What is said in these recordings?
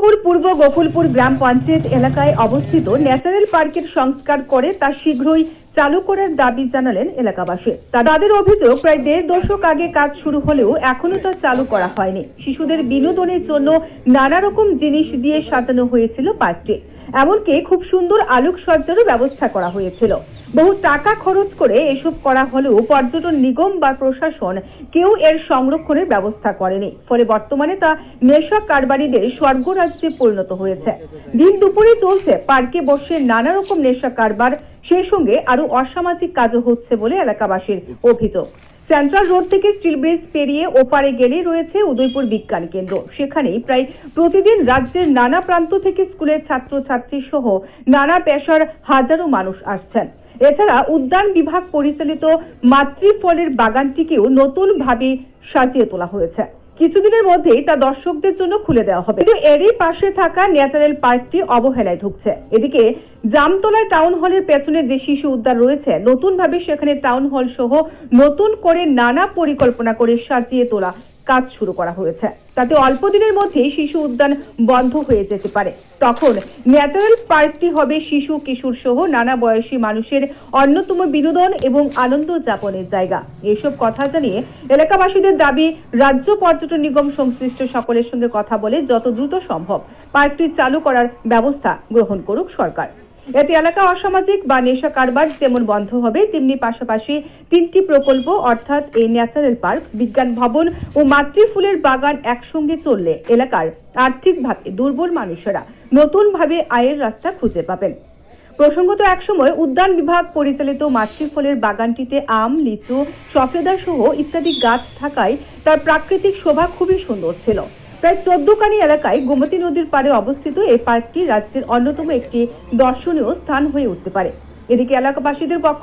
পূর্ব গোকুলপুর গ্রাম পঞ্চায়েত এলাকায় অবস্থিত ন্যাশনাল পার্কের সংস্কার করে তা শীঘ্রই চালু করার দাবি জানালেন এলাকাবাসী। তাদের অভিযোগ, প্রায় 1.5 দশক আগে কাজ শুরু হলেও এখনো তা চালু করা হয়নি। শিশুদের বিনোদনের জন্য নানা রকম জিনিস দিয়ে সাজানো হয়েছিল পার্কটি, এমনকি খুব সুন্দর আলোকসজ্জারও ব্যবস্থা করা হয়েছিল। বহু টাকা খরচ করে এসব করা হলেও পর্যটন নিগম বা প্রশাসন কেউ এর সংরক্ষণের ব্যবস্থা করেনি। ফলে বর্তমানে তা নেশা কারবারিদের স্বর্গরাজ্যে পরিণত হয়েছে। দিন দুপুরে চলছে পার্কে বসে নানা রকম নেশা কারবার, সেই সঙ্গে আরো অসামাজিক কাজও হচ্ছে বলে এলাকাবাসীর অভিযোগ। সেন্ট্রাল রোড থেকে স্টিল ব্রিজ পেরিয়ে ওপারে গেলেই রয়েছে উদয়পুর বিজ্ঞান কেন্দ্র। সেখানেই প্রায় প্রতিদিন রাজ্যের নানা প্রান্ত থেকে স্কুলের ছাত্রছাত্রী সহ নানা পেশার হাজারো মানুষ আসছেন। এছাড়া উদ্যান বিভাগ পরিচালিত মাতৃফলের বাগানটিকেও নতুন ভাবে সাজিয়ে তোলা হয়েছে। কিছুদিনের মধ্যেই তা দর্শকদের জন্য খুলে দেওয়া হবে, কিন্তু এরই পাশে থাকা ন্যাচারাল পার্কটি অবহেলায় ঢুকছে। এদিকে জামতলায় টাউন হলের পেছনে যে শিশু উদ্যান রয়েছে, নতুন ভাবে সেখানে টাউন হল সহ নতুন করে নানা পরিকল্পনা করে সাজিয়ে তোলা কাজ শুরু করা হয়েছে। তাতে অল্প দিনের মধ্যেই শিশু উদ্যান বন্ধ হয়ে যেতে পারে। তখন ন্যাচারাল পার্কটি হবে শিশু কিশোর সহ নানা বয়সী মানুষের অন্যতম বিনোদন এবং আনন্দ যাপনের জায়গা। এসব কথা জানিয়ে এলাকাবাসীদের দাবি, রাজ্য পর্যটন নিগম সংশ্লিষ্ট সকলের সঙ্গে কথা বলে যত দ্রুত সম্ভব পার্কটি চালু করার ব্যবস্থা গ্রহণ করুক সরকার। এতে এলাকা অসামাজিক বা নেশা কারবার যেমন বন্ধ হবে, তেমনি পাশাপাশি 3টি প্রকল্প অর্থাৎ এই ন্যাচারাল পার্ক, বিজ্ঞান ভবন ও মাতৃফুলের বাগান একসঙ্গে চললে এলাকার আর্থিকভাবে দুর্বল মানুষেরা নতুনভাবে আয়ের রাস্তা খুঁজে পাবেন। প্রসঙ্গত, একসময় উদ্যান বিভাগ পরিচালিত মাতৃফলের বাগানটিতে আম, লিচু, সফেদা সহ ইত্যাদি গাছ থাকায় তার প্রাকৃতিক শোভা খুবই সুন্দর ছিল। প্রায় 14 কানি এলাকায় গোমতী নদীর পাড়ে অবস্থিত এই পার্কটি রাজ্যের অন্যতম একটি দর্শনীয় স্থান হয়ে উঠতে পারে। এদিকে এলাকাবাসীদের পক্ষ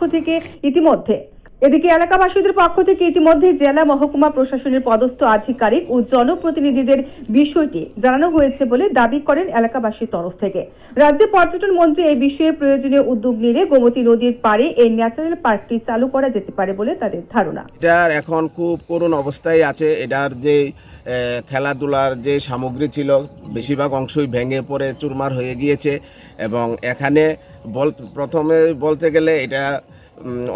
থেকে ইতিমধ্যে জেলা মহকুমা প্রশাসনের পদস্থ আধিকারিক ও জনপ্রতিনিধিদের বিষয়টি জানানো হয়েছে বলে দাবি করেন এলাকাবাসীর তরফ থেকে। রাজ্যের পর্যটন মন্ত্রী এই বিষয়ে প্রয়োজনীয় উদ্যোগ নিলে গোমতী নদীর পাড়ে এই ন্যাচারাল পার্কটি চালু করা যেতে পারে বলে তাদের ধারণা। এটা এখন খুব করুণ অবস্থায় আছে। এটার যে খেলাধুলার যে সামগ্রী ছিল বেশিরভাগ অংশই ভেঙে পড়ে চুরমার হয়ে গিয়েছে এবং এখানে প্রথমে বলতে গেলে এটা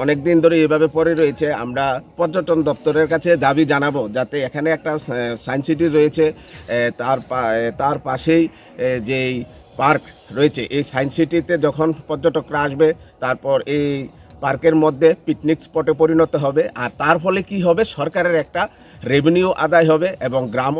অনেক দিন ধরে এভাবে পড়ে রয়েছে। আমরা পর্যটন দপ্তরের কাছে দাবি জানাবো যাতে এখানে একটা সায়েন্স সিটি রয়েছে, তার পাশেই যেই পার্ক রয়েছে, এই সায়েন্স সিটিতে যখন পর্যটকরা আসবে তারপর এই পার্কের মধ্যে পিকনিক স্পটে পরিণত হবে। আর তার ফলে কি হবে, সরকারের একটা রেভিনিউ আদায় হবে এবং গ্রাম